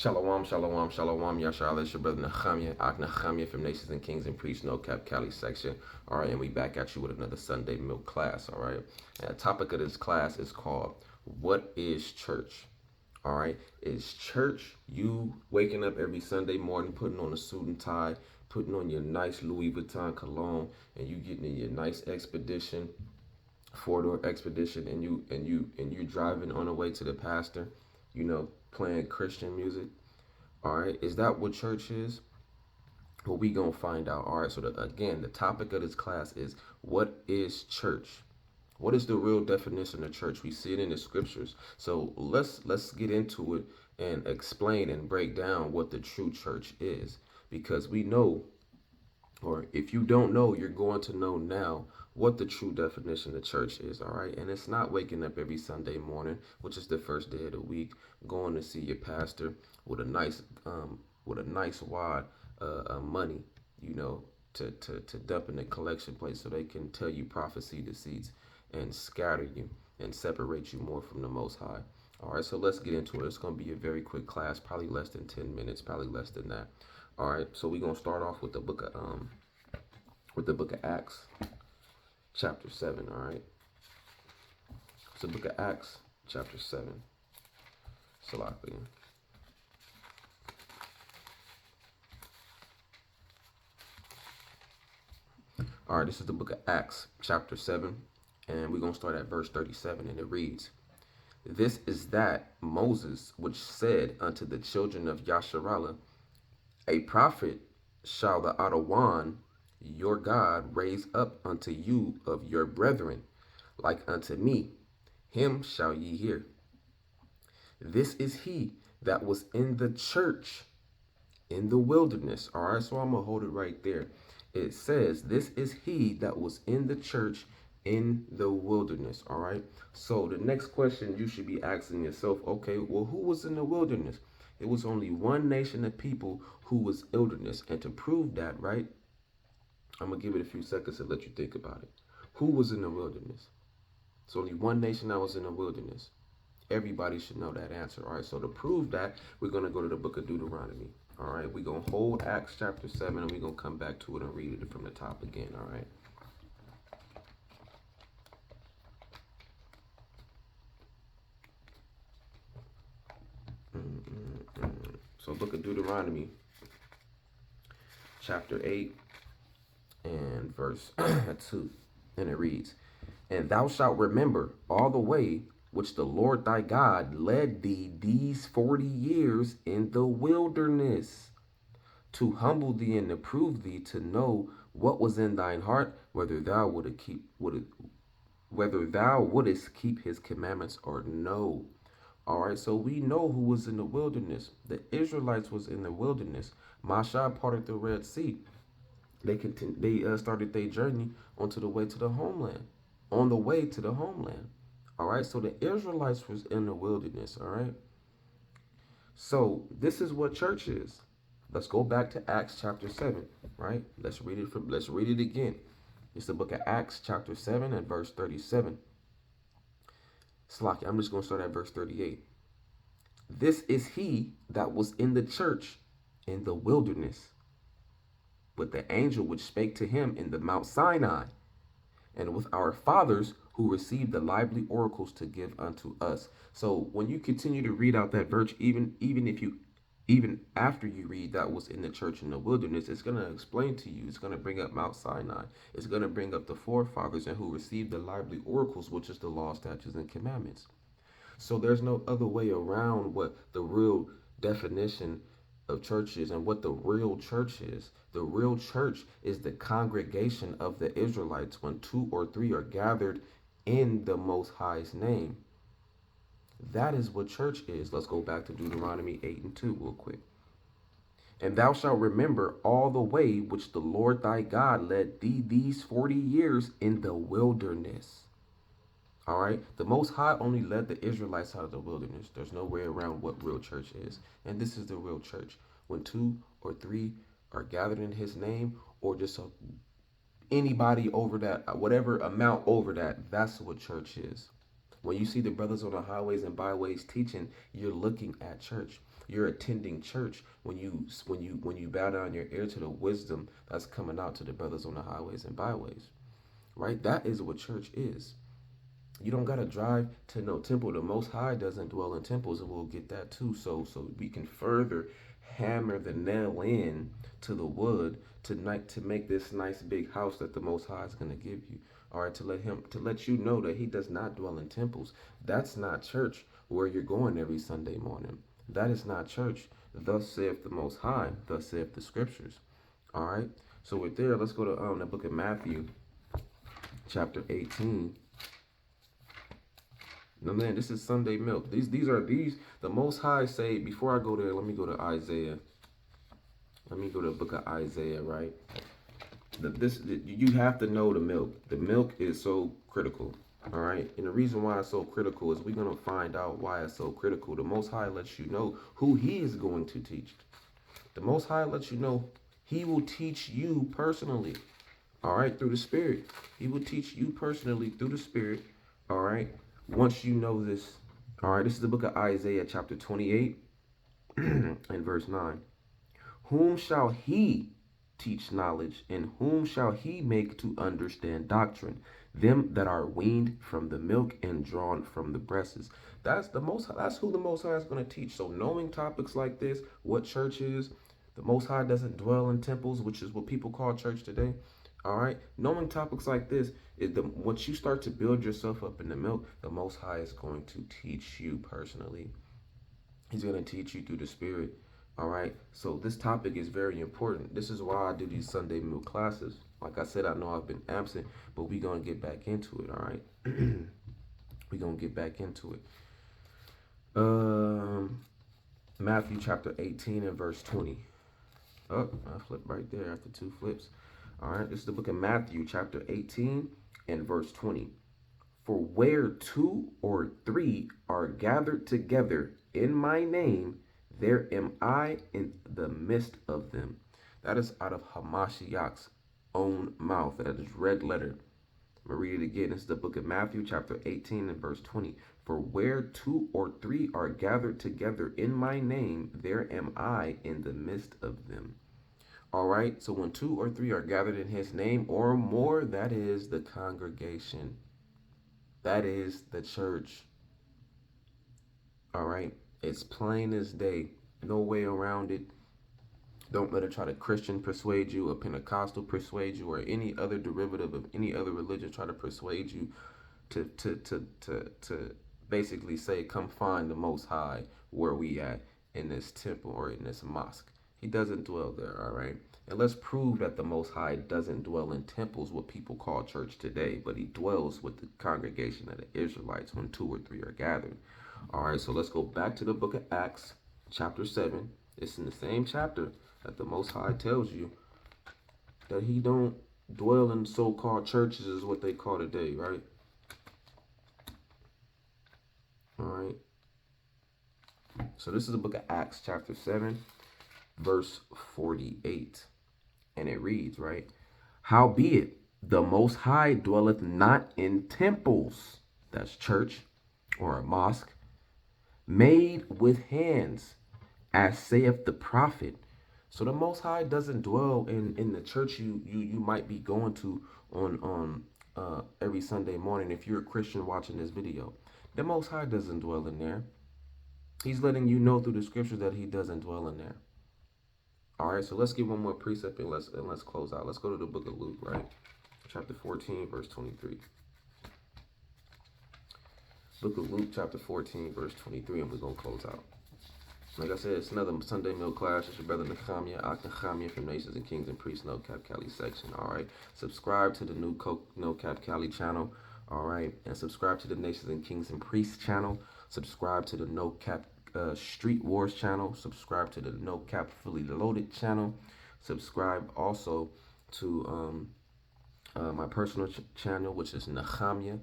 Shalom, shalom, shalom, Yasharahla. It's your brother Nehemiah from Nations and Kings and Priests, NoKaP Cali section. All right, and we back at you with another Sunday milk class. All right, and the topic of this class is called "What is Church?" All right, is church you waking up every Sunday morning, putting on a suit and tie, putting on your nice Louis Vuitton cologne, and you getting in your nice expedition, four-door expedition, and you driving on the way to the pastor, playing Christian music. All right, is that what church is? Well, we gonna find out. All right, so again, the topic of this class is what is church? What is the real definition of church? We see it in the scriptures. So let's get into it and explain and break down what the true church is, because we know, or if you don't know, you're going to know now what the true definition of church is. All right, and it's not waking up every Sunday morning, which is the first day of the week, going to see your pastor with a nice wad of money, to dump in the collection plate so they can tell you prophecy deceits and scatter you and separate you more from the Most High. All right, so let's get into it. It's going to be a very quick class, probably less than 10 minutes, probably less than that. All right, so we're gonna start off with the book of Acts, chapter 7. All right, it's the book of Acts, chapter 7. Salaki. All right, this is the book of Acts, chapter 7, and we're gonna start at verse 37, and it reads, "This is that Moses which said unto the children of Yasharahla, a prophet shall the Adawan your God raise up unto you of your brethren, like unto me, him shall ye hear. This is he that was in the church in the wilderness." All right, so I'm going to hold it right there. It says, this is he that was in the church in the wilderness. All right, so the next question you should be asking yourself, okay, well, who was in the wilderness? It was only one nation of people who was wilderness. And to prove that, right, I'm going to give it a few seconds to let you think about it. Who was in the wilderness? It's only one nation that was in the wilderness. Everybody should know that answer. All right, so to prove that, we're going to go to the book of Deuteronomy. All right, we're going to hold Acts chapter 7, and we're going to come back to it and read it from the top again. All right. So book of Deuteronomy, chapter 8 and verse 2. And it reads, "And thou shalt remember all the way which the Lord thy God led thee these 40 years in the wilderness, to humble thee and to prove thee, to know what was in thine heart, whether thou wouldest keep his commandments or no." All right, so we know who was in the wilderness. The Israelites was in the wilderness. Mashah parted the Red Sea. They started their journey onto the way to the homeland. On the way to the homeland. All right, so the Israelites was in the wilderness. All right. So this is what church is. Let's go back to Acts chapter 7. Right. Let's read it again. It's the book of Acts chapter 7 and verse 37. Slaki, I'm just going to start at verse 38. "This is he that was in the church in the wilderness, with the angel which spake to him in the Mount Sinai, and with our fathers who received the lively oracles to give unto us." So when you continue to read out that verse, even after you read that was in the church in the wilderness, it's going to explain to you, it's going to bring up Mount Sinai. It's going to bring up the forefathers and who received the lively oracles, which is the law, statutes, and commandments. So there's no other way around what the real definition of church is and what the real church is. The real church is the congregation of the Israelites when 2 or 3 are gathered in the Most High's name. That is what church is. Let's go back to Deuteronomy 8 and 2 real quick. "And thou shalt remember all the way which the Lord thy God led thee these 40 years in the wilderness." All right. The Most High only led the Israelites out of the wilderness. There's no way around what real church is. And this is the real church. When 2 or 3 are gathered in his name, or just anybody over that, whatever amount over that, that's what church is. When you see the brothers on the highways and byways teaching, you're looking at church. You're attending church when you bow down your ear to the wisdom that's coming out to the brothers on the highways and byways. Right? That is what church is. You don't gotta drive to no temple. The Most High doesn't dwell in temples, and we'll get that too. So we can further hammer the nail in to the wood to make this nice big house that the Most High is gonna give you. All right, to let you know that He does not dwell in temples. That's not church where you're going every Sunday morning. That is not church. Thus saith the Most High. Thus saith the Scriptures. All right. So with there, let's go to the book of Matthew, chapter 18. No, man, this is Sunday milk. These are the Most High say. Before I go there, let me go to Isaiah. Let me go to the book of Isaiah, right? You have to know the milk. The milk is so critical, all right? And the reason why it's so critical is we're going to find out why it's so critical. The Most High lets you know who He is going to teach. The Most High lets you know He will teach you personally, all right, through the Spirit. He will teach you personally through the Spirit, all right? Once you know this, all right, this is the book of Isaiah, chapter 28, and verse 9. Whom shall He teach knowledge, and whom shall He make to understand doctrine? Them that are weaned from the milk and drawn from the breasts. That's who the Most High is going to teach. So knowing topics like this, what church is, the Most High doesn't dwell in temples, which is what people call church today. All right, knowing topics like this, once you start to build yourself up in the milk, the Most High is going to teach you personally. He's going to teach you through the Spirit. All right, so this topic is very important. This is why I do these Sunday milk classes. Like I said, I know I've been absent, but we're going to get back into it. All right, we're going to get back into it. Matthew chapter 18 and verse 20. Oh, I flipped right there after two flips. All right, this is the book of Matthew, chapter 18 and verse 20. For where two or three are gathered together in my name, there am I in the midst of them. That is out of HaMashiach's own mouth. That is red letter. I'm going to read it again. This is the book of Matthew, chapter 18 and verse 20. For where two or three are gathered together in my name, there am I in the midst of them. All right, so when two or three are gathered in His name or more, that is the congregation. That is the church. All right, it's plain as day. No way around it. Don't let a try to Christian persuade you, a Pentecostal persuade you, or any other derivative of any other religion try to persuade you to basically say, come find the Most High where we at in this temple or in this mosque. He doesn't dwell there, all right? And let's prove that the Most High doesn't dwell in temples, what people call church today, but He dwells with the congregation of the Israelites when two or three are gathered. All right, so let's go back to the book of Acts, chapter 7. It's in the same chapter that the Most High tells you that He don't dwell in so-called churches is what they call today, right? All right. So this is the book of Acts, chapter 7, verse 48. And it reads, right? Howbeit, the Most High dwelleth not in temples, that's church or a mosque, made with hands, as saith the prophet. So the Most High doesn't dwell in the church you might be going to on every Sunday morning if you're a Christian watching this video. The Most High doesn't dwell in there. He's letting you know through the scriptures that He doesn't dwell in there. All right, so let's get one more precept and let's close out. Let's go to the book of Luke, right? Chapter 14, verse 23. Book of Luke, chapter 14, verse 23, and we're going to close out. Like I said, it's another Sunday milk class. It's your brother NoKaPThreasury from Nations and Kings and Priests, NoKap Cali section. All right, subscribe to the new NoKap Cali channel. All right, and subscribe to the Nations and Kings and Priests channel. Subscribe to the NoKap Street Wars channel. Subscribe to the NoKap Fully Loaded channel. Subscribe also to my personal channel, which is Nehemiah,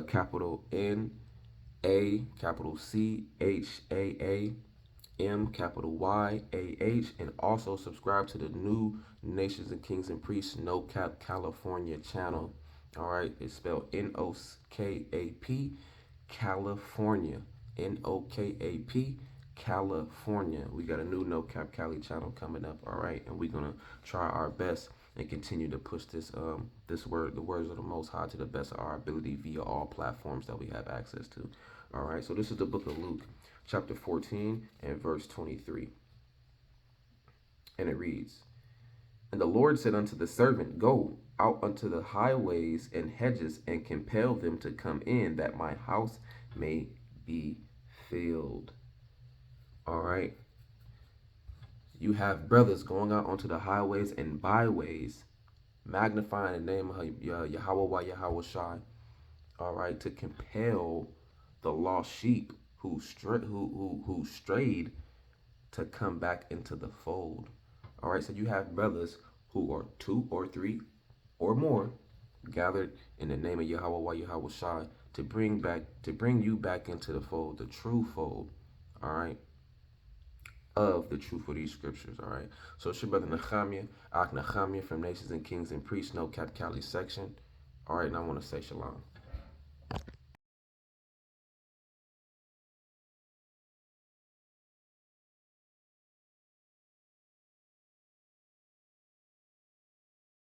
capital N-A, capital C-H-A-A-M, capital Y-A-H, and also subscribe to the new Nations and Kings and Priests NoKap California channel. All right, it's spelled N-O-K-A-P, California. NOKAP, California. We got a new NoKap Cali channel coming up, all right? And we're gonna try our best and continue to push this the words of the Most High, to the best of our ability via all platforms that we have access to. All right. So this is the book of Luke, chapter 14 and verse 23, and it reads, "And the Lord said unto the servant, Go out unto the highways and hedges, and compel them to come in, that my house may be filled." All right. You have brothers going out onto the highways and byways, magnifying the name of Yahwahshi, all right, to compel the lost sheep who strayed to come back into the fold. All right, so you have brothers who are 2 or 3 or more gathered in the name of Yahwahshi to bring you back into the fold, the true fold. All right, of the truth of these scriptures. All right. So it's your brother Nehemiah from Nations and Kings and Priests, NoKaP Cali section. All right, and I want to say shalom.